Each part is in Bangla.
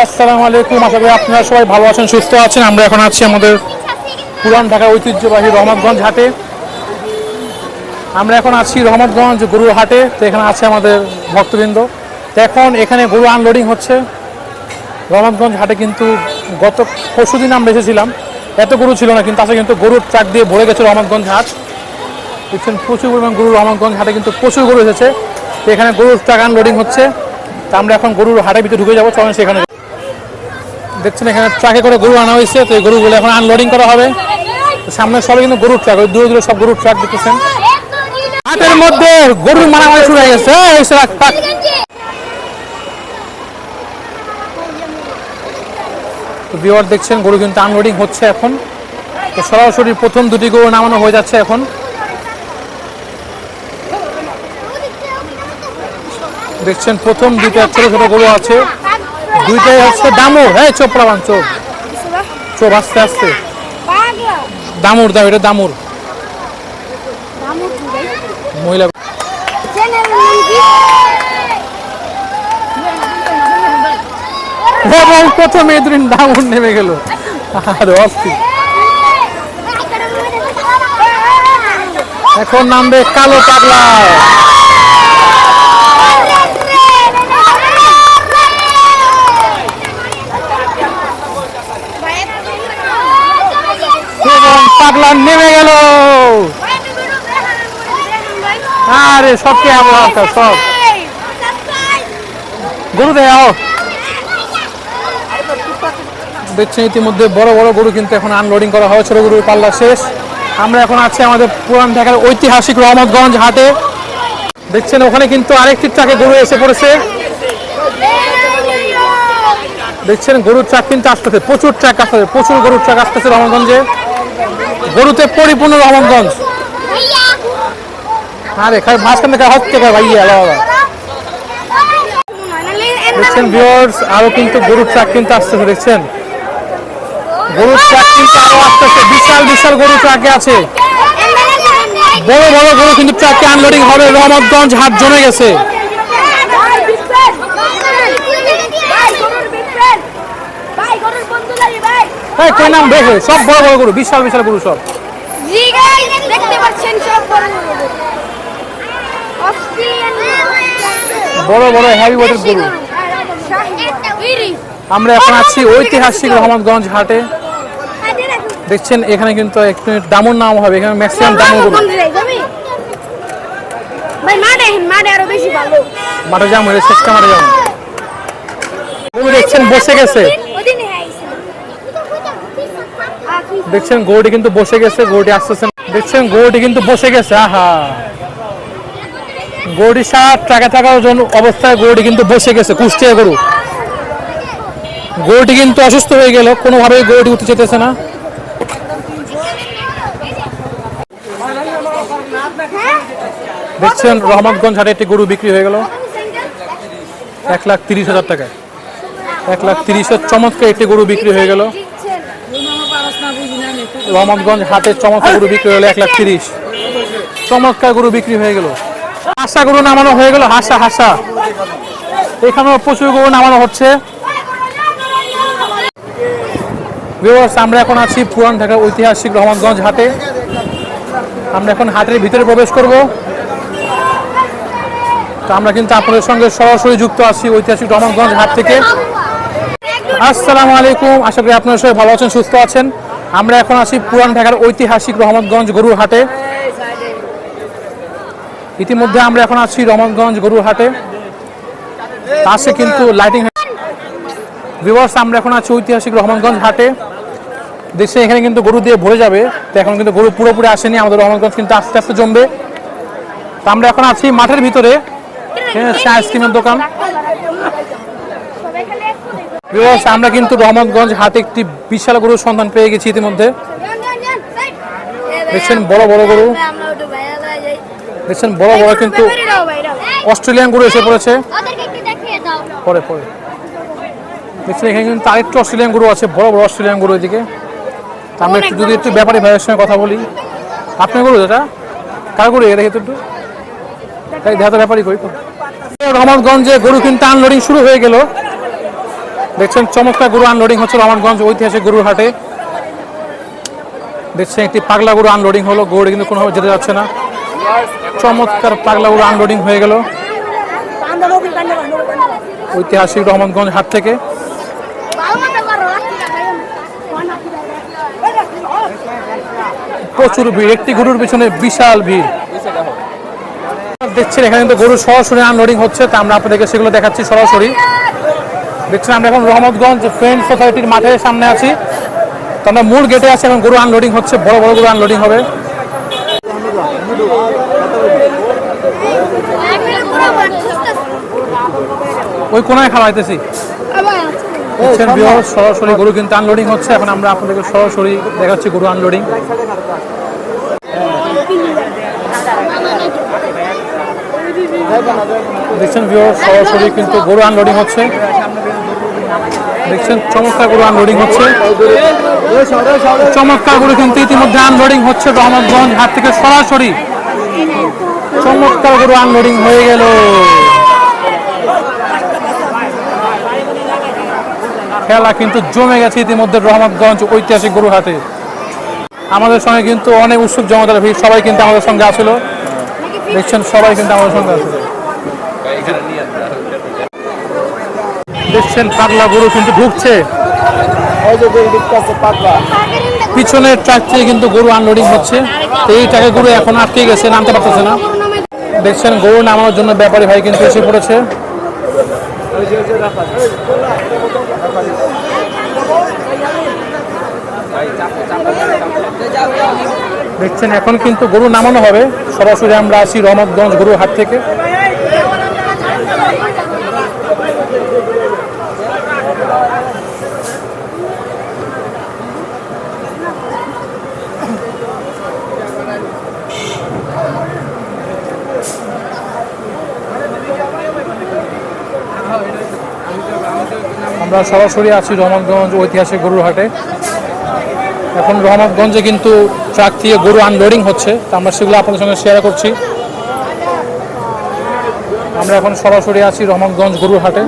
আসসালামু আলাইকুম, আশা করি আপনারা সবাই ভালো আছেন, সুস্থ আছেন। আমরা এখন আছি আমাদের পুরান ঢাকার ঐতিহ্যবাহী রহমতগঞ্জ হাটে। আমরা এখন আছি রহমতগঞ্জ গরুর হাটে। তো এখানে আছে আমাদের ভক্তবৃন্দ। তো এখন এখানে গরু আনলোডিং হচ্ছে রহমতগঞ্জ হাটে। কিন্তু গত পরশু দিন আমরা এসেছিলাম, এত গরু ছিল না, কিন্তু আসলে কিন্তু গরুর ট্রাক দিয়ে ভরে গেছে রহমতগঞ্জ হাট। দেখছেন প্রচুর পরিমাণ গরু রহমতগঞ্জ হাটে, কিন্তু প্রচুর গরু এসেছে। তো এখানে গরুর ট্রাক আনলোডিং হচ্ছে। তো আমরা এখন গরুর হাটের ভিতরে ঢুকে যাবো, চলেন সেখানে। দেখছেন এখানে ট্রাকে করে গরু আনা হয়েছে। তো এই গরুগুলো এখন আনলোডিং করা হবে। সামনে সবাই কিন্তু গরুর ট্রাক, ওই দূরে দূরে সব গরুর ট্রাক দেখতেছেন। হাটের মধ্যে গরুর মারামারি শুরু হয়ে গেছে। ভিউয়ার দেখছেন গরু কিন্তু আনলোডিং হচ্ছে এখন। তো সরাসরি প্রথম দুটি গরু নামানো হয়ে যাচ্ছে এখন। দেখছেন প্রথম দুইটা ছোট ছোট গরু আছে, দুইটাই হচ্ছে দামুর। হ্যাঁ চোপড়াবান চোপ চোপ আস্তে আস্তে দামুর দাও, এটা দামুর মহিলা। প্রথম এদিন দামুর নেমে গেল। আর অস্থির। এখন নামবে কালো পাগলা। পাগলা নেমে গেল। আরে সব কি আবহাওয়া, সব গরু দেয়। দেখছেন ইতিমধ্যে বড় বড় গরু কিন্তু এখন আনলোডিং করা হয়, ছোট গরুর পাল্লা শেষ। আমরা এখন আছি আমাদের পুরান ঢাকার ঐতিহাসিক রহমতগঞ্জ হাটে। দেখছেন ওখানে কিন্তু আরেকটি ট্রাকে গরু এসে পড়েছে। দেখছেন গরুর ট্রাক কিন্তু আসতেছে, প্রচুর ট্রাক আসতেছে, প্রচুর গরুর ট্রাক আসতেছে রহমতগঞ্জে। গরুতে পরিপূর্ণ রহমতগঞ্জ। আরে খাই মাঝখান থেকে হচ্ছে ভাইয়া। দেখছেন ভিউয়ার্স আরো কিন্তু গরুর ট্রাক কিন্তু আসতেছে। দেখছেন গরুর ট্রাক কিন্তু আরো আসতেছে, বিশাল বিশাল গরু ট্রাকে আছে। বড় বড় গরু কিন্তু ট্রাকে আনলোডিং হবে। রহমতগঞ্জ হাট জমে গেছে। কই নাম দেখে সব বড় বড় গরু, বিশাল বিশাল গরু সব। বড় বড় হেভি ওয়েটের গরু। আমরা এখন আছি ঐতিহাসিক রহমতগঞ্জ হাটে। দেখছেন এখানে কিন্তু একটু দামুর নাম হবে, এখানে ম্যাক্সিমাম দামুর গরু। মাঠে যাবো, শেষটা মাঠে যাবো। গরু দেখছেন বসে গেছে। দেখছেন গরুটি কিন্তু বসে গেছে, গরুটি আসতেছে। দেখছেন গরুটি কিন্তু বসে গেছে। আহা, গরুটি সাত ট্রাকে থাকার জন্য অবস্থায় গরুটি কিন্তু বসে গেছে। কুষ্টিয়া গরু। গরুটি কিন্তু অসুস্থ হয়ে গেল, কোনোভাবেই গরুটি উঠতে যেতেছে না। দেখছেন রহমতগঞ্জ হাটে একটি গরু বিক্রি হয়ে গেল 1,30,000 টাকায়। 1,30,000 চমৎকার একটি গরু বিক্রি হয়ে গেল রহমতগঞ্জ হাটের। চমৎকার গরু বিক্রি হলো 1,30,000। চমৎকার গরু বিক্রি হয়ে গেল। হাসা গরু নামানো হয়ে গেল। হাসা হাসা এখানেও প্রচুর গরু নামানো হচ্ছে। আমরা এখন আছি পুরান ঢাকার ঐতিহাসিক রহমতগঞ্জ হাটে। আমরা এখন হাটের ভিতরে প্রবেশ করব। তো আমরা কিন্তু আপনাদের সঙ্গে সরাসরি যুক্ত আছি ঐতিহাসিক রহমতগঞ্জ হাট থেকে। আসসালামু আলাইকুম, আশা করি আপনারা সবাই ভালো আছেন, সুস্থ আছেন। আমরা এখন আছি পুরান ঢাকার ঐতিহাসিক রহমতগঞ্জ গরুর হাটে। ইতিমধ্যে আমরা এখন আছি রহমতগঞ্জ গরুর হাটে। পাশে কিন্তু লাইটিং। ভিউয়ার্স আমরা এখন আছি ঐতিহাসিক রহমতগঞ্জ হাটে। দেখছেন এখানে কিন্তু গরু দিয়ে ভরে যাবে। তো এখন কিন্তু গরু পুরোপুরি আসেনি, আমাদের রহমতগঞ্জ কিন্তু আস্তে আস্তে জমবে। তো আমরা এখন আছি মাঠের ভিতরে, আইসক্রিমের দোকান। ভিউয়ার্স আমরা কিন্তু রহমতগঞ্জ হাটে একটি বিশাল গরুর সন্ধান পেয়ে গেছি ইতিমধ্যে। দেখছেন বড় বড় গরু। দেখছেন বড় বড় কিন্তু অস্ট্রেলিয়ান গরু এসে পড়েছে। পরে পরে দেখছেন এখানে কিন্তু আরেকটু অস্ট্রেলিয়ান গরু আছে, বড় বড় অস্ট্রেলিয়ান গরু এদিকে। আমরা যদি একটু ব্যাপারী ভাইয়ের সঙ্গে কথা বলি। আপনার গরু এটা কার গরু? এটা একটু দেখাতে ব্যাপারই করি। রহমতগঞ্জে গরু কিন্তু আনলোডিং শুরু হয়ে গেল। দেখছেন চমৎকার গরু আনলোডিং হচ্ছে রহমানগঞ্জ ঐতিহাসিক গরুর হাটে। দেখছেন একটি পাগলা গরু আনলোডিং হলো, গরু কিন্তু কোনোভাবে যেতে যাচ্ছে না। চমৎকার পাগলা গরু আনলোডিং হয়ে গেল ঐতিহাসিক রহমানগঞ্জ হাট থেকে। প্রচুর ভিড়, একটি গরুর পিছনে বিশাল ভিড়। দেখছেন এখানে কিন্তু গরু সরাসরি আনলোডিং হচ্ছে, তা আমরা আপনাদেরকে সেগুলো দেখাচ্ছি সরাসরি। দেখছেন আমরা এখন রহমতগঞ্জ ফ্রেন্ড সোসাইটির মাঠের সামনে আছি, তো আমরা মূল গেটে আছি, এখন গরু আনলোডিং হচ্ছে, বড় বড় গরু আনলোডিং হবে। ওই কোনায় খাওয়াইতেছি। সরাসরি গরু কিন্তু আনলোডিং হচ্ছে, এখন আমরা আপনাদেরকে সরাসরি দেখাচ্ছি গরু আনলোডিং। দেখছেন সরাসরি কিন্তু গরু আনলোডিং হচ্ছে। দেখছেন চমৎকার গরু আনলোডিং হচ্ছে, চমৎকার গরু কিন্তু ইতিমধ্যে আনলোডিং হচ্ছে রহমতগঞ্জ হাট থেকে সরাসরি। চমৎকার গরু আনলোডিং হয়ে গেল। খেলা কিন্তু জমে গেছে ইতিমধ্যে রহমতগঞ্জ ঐতিহাসিক গরু হাটে। আমাদের সঙ্গে কিন্তু অনেক উৎসুক জনতার ভিড়, সবাই কিন্তু আমাদের সঙ্গে আসলো। দেখছেন সবাই কিন্তু আমাদের সঙ্গে আসলো। দেখছেন পাগলা গরু কিন্তু ঢুকছে, পিছনের ট্রাক থেকে কিন্তু গরু আনলোডিং হচ্ছে। এই ট্রাকে গরু এখন আটকে গেছে, নামতে পারতেছে না। দেখছেন গরু নামানোর জন্য ব্যাপারী ভাই কিন্তু এসে পড়েছে। দেখছেন এখন কিন্তু গরু নামানো হবে। সরাসরি আমরা আসি রহমতগঞ্জ গরু হাট থেকে। আমরা সরাসরি আছি রহমতগঞ্জ ঐতিহাসিক গরুর হাটে। এখন রহমতগঞ্জে কিন্তু ট্রাক থেকে গরু আনলোডিং হচ্ছে, তা আমরা সেগুলো আপনাদের সঙ্গে শেয়ার করছি। আমরা এখন সরাসরি আছি রহমতগঞ্জ গরুর হাটে।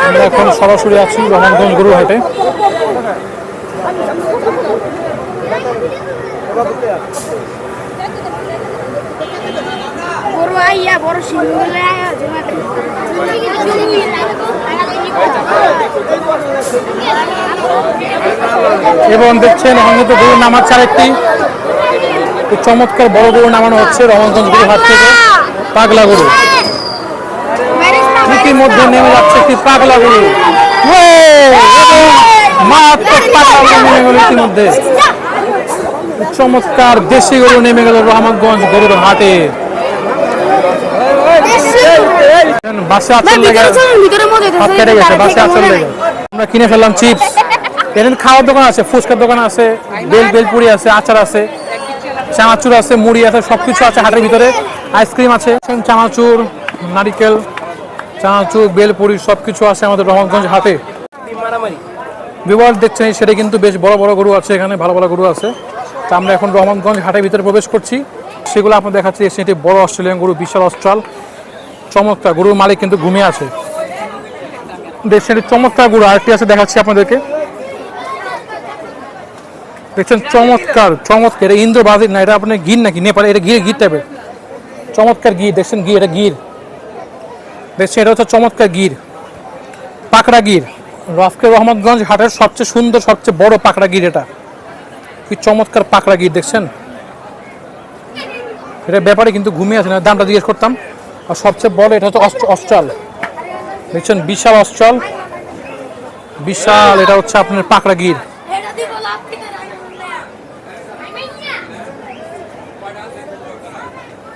আমরা এখন সরাসরি আছি রহমতগঞ্জ গরুর হাটে। এবং দেখছেন এখন কিন্তু গরু নামাচ্ছে আরেকটি চমৎকার বড় গরু নামানো হচ্ছে রহমতগঞ্জ গরুর হাট থেকে। পাগলা গরু ইতিমধ্যে নেমে যাচ্ছে একটি পাগলা গরু, মারাত্মক পাগলা গরু নেমে গেল ইতিমধ্যে। চমৎকার দেশি গরু নেমে গেল রহমতগঞ্জ গরুর হাটে। বাসে আচল লেগে হাত কেটে গেছে, বাসে আচল লেগে। আমরা কিনে ফেললাম চিপস। এখানে খাওয়ার দোকান আছে, ফুচকার দোকান আছে, বেলপুরি আছে, আচার আছে, চানাচুর আছে, মুড়ি আছে, সবকিছু আছে হাটের ভিতরে। আইসক্রিম আছে, চানাচুর, নারিকেল, চানাচুর, বেলপুরি সবকিছু আছে আমাদের রহমতগঞ্জ হাটে। বিবল দেখছেন সেটা কিন্তু বেশ বড় বড় গরু আছে, এখানে ভালো ভালো গরু আছে। তা আমরা এখন রহমতগঞ্জ হাটের ভিতরে প্রবেশ করছি, সেগুলো আপনার দেখাচ্ছি। সেটি বড় অস্ট্রেলিয়ান গরু, বিশাল অস্ট্রাল, চমৎকার গরুর মালিক কিন্তু ঘুমিয়ে আছে। দেখছেন চমৎকার গরু আরেকটি আছে, দেখাচ্ছি আপনাদেরকে। দেখছেন চমৎকার চমৎকার, এটা ইন্দ্র বাজির না, এটা আপনার গির নাকি নেপাল, এটা গির টাইপের চমৎকার গির। দেখছেন গির, এটা গির। দেখছেন এটা হচ্ছে চমৎকার গির, পাকড়া গির। রফকে রহমতগঞ্জ হাটের সবচেয়ে সুন্দর, সবচেয়ে বড় পাকড়া গির এটা। কি চমৎকার পাকড়া গির দেখছেন। এটা ব্যাপারে কিন্তু ঘুমিয়ে আছে না, দামটা জিজ্ঞেস করতাম। আর সবচেয়ে বড় এটা হচ্ছে অস্ট্রাল। দেখছেন বিশাল অস্ট্রাল, বিশাল। এটা হচ্ছে আপনার পাকড়া গির।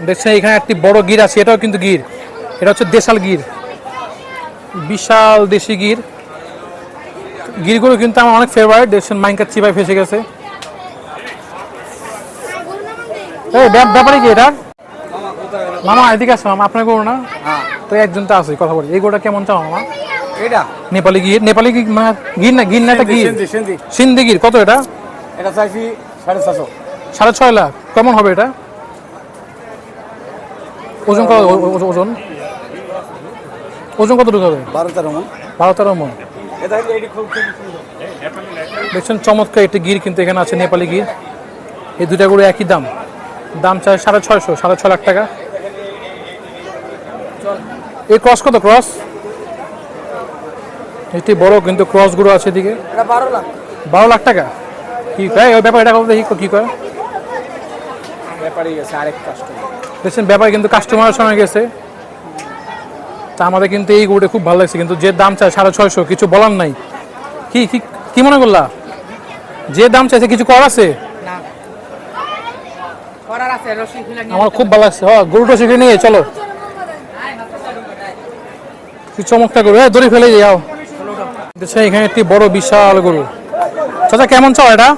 দেখছেন এখানে একটি বড় গির আছে, এটাও কিন্তু গির। এটা হচ্ছে দেশাল গির, বিশাল দেশি গির। গিরগুলো কিন্তু আমার অনেক ফেভারিট। দেখছেন মাইনকার চিপায় ফেসে গেছে। ব্যাপারে কি এটা মামা? এদিকে আছে মামা, আপনার গরু না? তো একজন তো আছে, কথা বলি। এই গরুটা কেমন চাও মামা? এটা নেপালি গির মানে গির না এটা গির সিন্ধি গির কত এটা? এটা চাইছি 450 6.5 লাখ। কেমন হবে এটা ওজন? কত ওজন ওজন কতটুকু হবে? 12-13 মণ। 12-13 মণ। এটা খুব দেখছেন চমৎকার একটি গির কিন্তু এখানে আছে, নেপালি গির। এই দুটা গরু একই দাম, দাম চাই 6.5 লাখ টাকা। এই ক্রস কত? ক্রস একটি বড় কিন্তু ক্রস গরু আছে এদিকে, এটা 12 লাখ। 12 লাখ টাকা। কি কয় ওই ব্যাপার? এটা কত দেখি কি কয়? ব্যাপারই গেছে আরেক কাস্টমার। দেখছেন ব্যাপারে কিন্তু কাস্টমারের সঙ্গে গেছে। তা আমাদের কিন্তু এই গরুটা খুব ভালো লাগছে, কিন্তু যে দাম চায় 650, কিছু বলার নাই। কি কি কি মনে করলা? যে দাম চাইছে কিছু করার আছে? আমার খুব ভালো লাগছে। গরুটা শিখে নিয়ে চলো, কি চমৎকার গরু। দড়ি ফেলে যাও। দেখছেন এখানে একটি বড় বিশাল গরু। চাচা কেমন চাও এটা?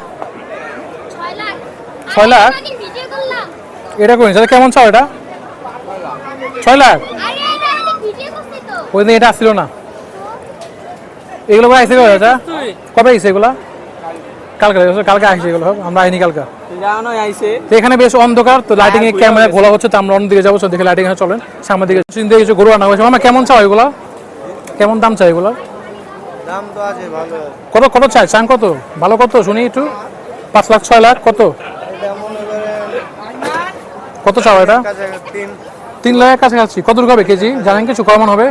6 লাখ। এটা করি চাচা কেমন চাও এটা? 6 লাখ। ওই দিন এটা আসছিল না, এগুলো আইসে চাচা? কবে আইসে এগুলা? কালকে আসছে এগুলো, আমরা আইনি কালকে। তো এখানে বেশ অন্ধকার, তো লাইটিং এর ক্যামেরা ঘোলা হচ্ছে, তো আমরা অন্যদিকে যাবো। দেখে লাইটিং চলেন সামনের দিকে। চিন্তা কিছু গরু আনা হয়েছে। মামা কেমন চাও এগুলা? কেমন দাম চাই এগুলা? দাম তো আছে ভালো। কত কত চাই? চান কত? ভালো কত শুনি একটু। 5 লাখ 6 লাখ কত? এটা মনে করেন কত চাও এটা? 3 লাখের কাছাকাছি। কত হবে কেজি জানেন কিছু? কমন হবে?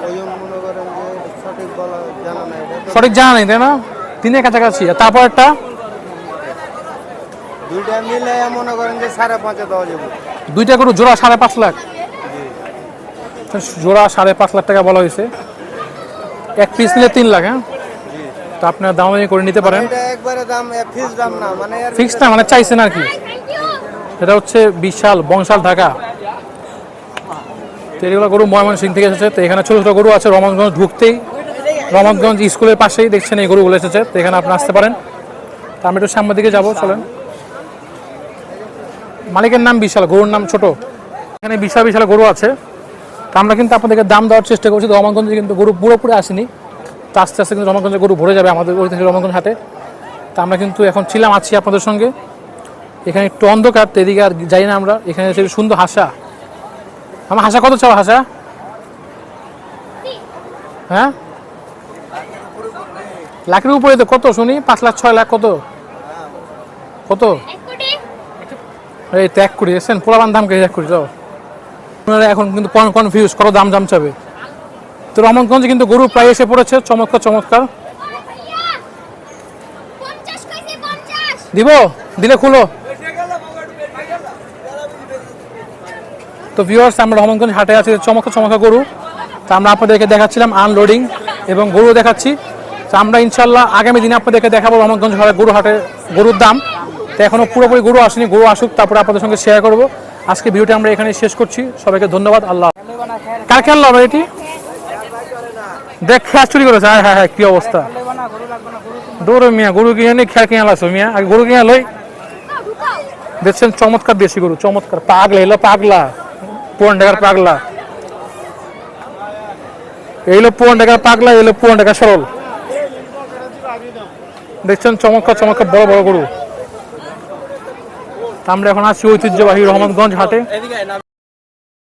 ওজন মনে করেন যে সঠিক বলা জানা নাই। সঠিক জানা নেই তাই না? 3-এর কাছাকাছি। আর তারপর একটা দুইটা মিলে মনে করেন যে 5.5 দেওয়া যাবে। দুইটা গরু জোড়া 5.5 লাখ। জোড়া 5.5 লাখ টাকা বলা হয়েছে। এক পিস নিলে 3 লাখ। হ্যাঁ, তো আপনার দাম করে নিতে পারেন। এটা একবারে দাম ফিক্স দাম না, মানে ফিক্স না, মানে চাইছেন আর কি। এটা হচ্ছে বিশাল বংশাল ঢাকা। তো এগুলো গরু ময়মনসিংহ থেকে এসেছে। তো এখানে ছোটো ছোটো গরু আছে। রহমানগঞ্জ ঢুকতেই, রহমানগঞ্জ স্কুলের পাশেই দেখছেন এই গরুগুলো এসেছে। তো এখানে আপনি আসতে পারেন। তো আমি একটু সামনের দিকে যাবো, চলেন। মালিকের নাম বিশাল, গরুর নাম ছোট। এখানে বিশাল বিশাল গরু আছে। তো আমরা কিন্তু আপনাদেরকে দাম দেওয়ার চেষ্টা করছি। রহমানগঞ্জে কিন্তু গরু পুরোপুরি আসেনি, তো আস্তে আস্তে কিন্তু রহমানগঞ্জে গরু ভরে যাবে আমাদের ওই থেকে রহমানগঞ্জ হাটে। তো আমরা কিন্তু এখন আছি আপনাদের সঙ্গে। এখানে একটু অন্ধকার, তো এদিকে আর যাই না আমরা। এখানে সুন্দর হাসা। আমার হাসা কত চাও? হাসা হ্যাঁ লাখের উপরে। তো কত শুনি? 5 লাখ 6 লাখ কত? কত? এই তো 1 কোটি। দেখছেন পোলাবান দাম কে 1 কোটি। যাও আপনারা এখন কিন্তু কনফিউজ করো, দাম চাবে। তো রহমানগঞ্জে কিন্তু গরু প্রায় এসে পড়েছে। চমৎকার চমৎকার। দিব দিলে খুলো। তো ভিউয়ার্স, আমরা রহমানগঞ্জ হাটে আছি। চমৎকার চমৎকার গরু। তো আমরা আপনাদেরকে দেখাচ্ছিলাম আনলোডিং এবং গরু দেখাচ্ছি। তো আমরা ইনশাল্লাহ আগামী দিনে আপনাদেরকে দেখাবো রহমানগঞ্জ হাটে গরুর দাম। তো এখনো পুরোপুরি গরু আসেনি, গরু আসুক তারপরে আপনাদের সঙ্গে শেয়ার করবো। আজকে ভিডিওটি আমরা এখানে শেষ করছি। সবাইকে ধন্যবাদ। আল্লাহ। কার খেয়াল হবে এটি? দেখ খেয়াল চুরি করেছে। হ্যাঁ হ্যাঁ হ্যাঁ, কি অবস্থা। দৌড় মিয়া, গরু কিনে নিয়ে খেয়াল কিনে আসো মিয়া। আগে গরু কিনে লই। দেখছেন চমৎকার দেশি গরু, চমৎকার। পাগলা এলো, পাগলা পুরান ঢাকার পাগলা। এইলো পুরান ঢাকার পাগলা, এলো পুরান ঢাকার সরল। দেখছেন চমৎকার চমৎকার বড় বড় গরু। আমরা এখন আছি ঐতিহ্যবাহী রহমানগঞ্জ হাটে।